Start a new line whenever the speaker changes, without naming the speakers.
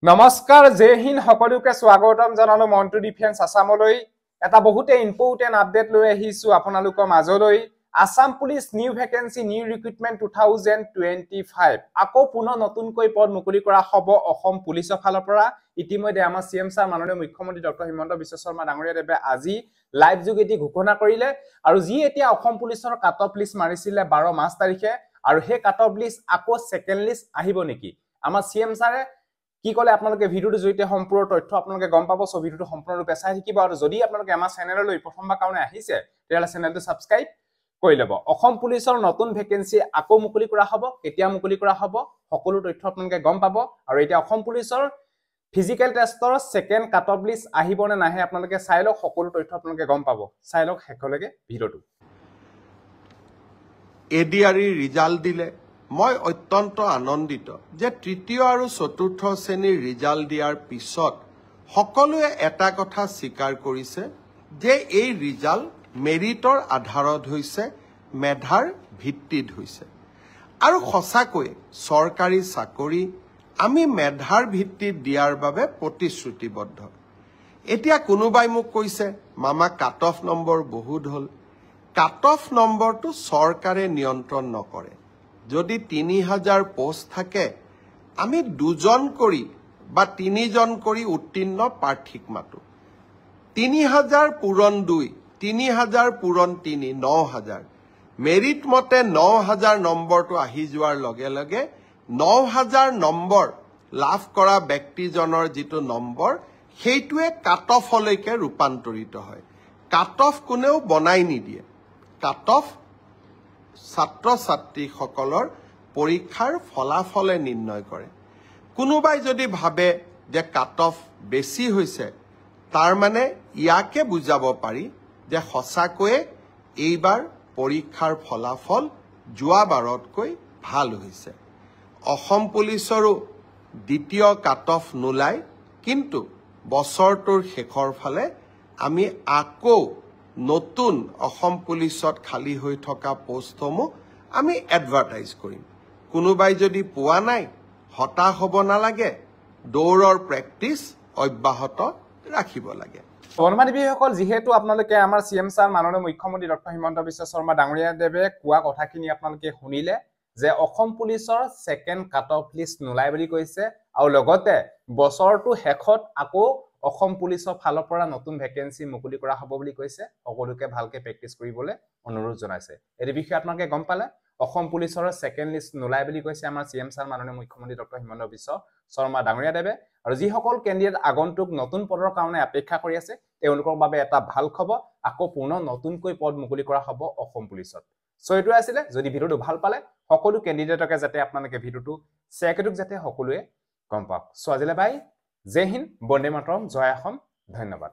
নমস্কাৰ জয় হিন্দ সকলোকে স্বাগতম জনালো মন্টু ডিফেন্স আসামলৈ এটা বহুতে ইম্পৰ্টেন্ট আপডেট লৈ আহিছো আপোনালোকৰ মাজলৈ Assam police new vacancy new recruitment 2025 আকৌ পুনৰ নতুনকৈ পদ মুকলি কৰা হ'ব অসম পুলিচৰ ফালৰ পৰা ইতিমধ্যে আমাৰ সিএম ছাৰ মাননীয় মুখ্যমন্ত্ৰী ডক্টৰ হিমন্ত বিশ্ব শৰ্মা ডাঙৰীয়া দেৱে আজি লাইভ যোগেদি ঘোষণা কৰিলে আৰু যি এতিয়া অসম পুলিচৰ কাট অফ লিষ্ট মাৰিছিলে 12 মাৰ্চ তাৰিখে আৰু হে কাট অফ লিষ্ট আকৌ সেকেন্ড লিষ্ট আহিব নেকি আমাৰ সিএম ছাৰে কি কলে আপোনালোকে ভিডিওটো জৰিতে সম্পূৰ্ণ তথ্য আপোনালোকে গম পাব সো ভিডিওটো সম্পূৰ্ণৰূপে চাই থাকিব আৰু যদি আপোনালোকে আমাৰ চেনেললৈ প্ৰথমবাৰ কাৰণে আহিছে তেতিয়ালে চেনেলটো সাবস্ক্ৰাইব কৰি লব অসম পুলিচৰ নতুন ভ্যাকেন্সি আকৌ মুকলি কৰা হ'ব কেতিয়া মুকলি কৰা হ'ব সকলো তথ্য আপোনালোকে গম পাব আৰু এতিয়া অসম পুলিচৰ ফিজিক্যাল টেষ্টৰ সেকেন্ড কাট অফ লিষ্ট আহিব নে নাহে আপোনালোকে চাই লওক সকলো তথ্য আপোনালোকে গম পাব চাই লওক হেকলৈকে ভিডিওটো
এডিআরই ৰিজাল্ট দিলে মই অত্যন্ত আনন্দিত যে তৃতীয় আৰু চতুৰ্থ শ্ৰেণীৰ ৰিজাল্ট দিয়াৰ পিছত সকলোৱে এটা কথা স্বীকাৰ কৰিছে যে এই ৰিজাল্ট মেৰিটৰ আধাৰত হৈছে মেধাৰ ভিত্তিত হৈছে আৰু সঁচাকৈ চৰকাৰী চাকৰি আমি মেধাৰ ভিত্তিত দিয়াৰ বাবে প্ৰতিশ্ৰুতিবদ্ধ এতিয়া কোনোবাই মোক কৈছে মামা কাট অফ নম্বৰ বহুত হল কাট অফ নম্বৰটো চৰকাৰে নিয়ন্ত্ৰণ নকৰে যদি 3000 পোষ্ট থাকে আমি দুজন কৰি বা তিনিজন কৰি উত্তীৰ্ণ প্ৰাৰ্থীক মাতো 3000 পূৰণ 2 3000 পূৰণ 3 9000 মেৰিট মতে 9000 নম্বৰটো আহি যোৱাৰ লগে লগে 9000 নম্বৰ লাভ কৰা ব্যক্তিজনৰ যেটো নম্বৰ সেইটোৱে কাট অফলৈকে ৰূপান্তৰিত হয় কাট অফ কোনেও বনাই নিদিয়ে কাট অফ ছাত্ৰ ছাত্ৰীসকলৰ পৰীক্ষাৰ ফলাফলে নিৰ্ণয় কৰে কোনোবাই যদি ভাবে যে কাট অফ বেছি হৈছে তাৰ মানে ইয়াকে বুজাব পাৰি যে সঁচাকৈ এইবাৰ পৰীক্ষাৰ ফলাফল যোৱাবাৰতকৈ ভাল হৈছে অসম পুলিচৰো দ্বিতীয় কাট অফ নোলাই কিন্তু বছৰটোৰ শেষৰ ফালে আমি আকৌ নতুন অসম পুলিচত খালি হৈ থকা পোষ্টসমূহ আমি এডভাৰটাইজ কৰিম কোনোবাই যদি পোৱা নাই হতা হ'ব নালাগে দৌৰৰ প্ৰেক্টিস অব্যাহত ৰাখিব লাগে
বৰ্ণমানীসকল যেহেতু আপোনালোকে আমাৰ সিএম ছাৰ মাননীয় মুখ্যমন্ত্ৰী ডক্টৰ হিমন্ত বিশ্ব শৰ্মা ডাঙৰীয়া দেৱে কোৱা কথাখিনি আপোনালোকে শুনিলে যে অসম পুলিচৰ সেকেন্ড কাট অফ লিষ্ট নোলাই বুলি কৈছে আৰু লগতে বছৰটো শেষত আকৌ অসম পুলিচৰ ফালৰ পৰা নতুন ভ্যাকেন্সি মুকলি কৰা হ'ব বুলি কৈছে সকলোকে ভালকে প্ৰেক্টিস কৰিবলৈ অনুৰোধ জনাইছে এই বিষয়ে আপোনালোকে গম পালে অসম পুলিচৰ সেকেন্ড লিষ্ট নোলাই বুলি কৈছে আমাৰ সিএম ছাৰ মাননীয় মুখ্যমন্ত্ৰী ডক্টৰ হিমন্ত বিশ্ব শৰ্মা ডাঙৰীয়া দেৱে আৰু যি সকল কেণ্ডিডেট আগন্তুক নতুন পদৰ কাৰণে অপেক্ষা কৰি আছে তেওঁলোকৰ বাবে এটা ভাল খবৰ আকৌ পুনৰ নতুনকৈ পদ মুকলি কৰা হ'ব অসম পুলিচত সো এটো আছিল যদি ভিডিওটো ভাল পালে সকলো কেণ্ডিডেটকে যাতে আপোনালোকে ভিডিওটো শেয়াৰ কৰক যাতে সকলোৱে গম পাওক সো আজিলে বাই জয় হিন্দ বন্দে মাতৰম জয় অসম ধন্যবাদ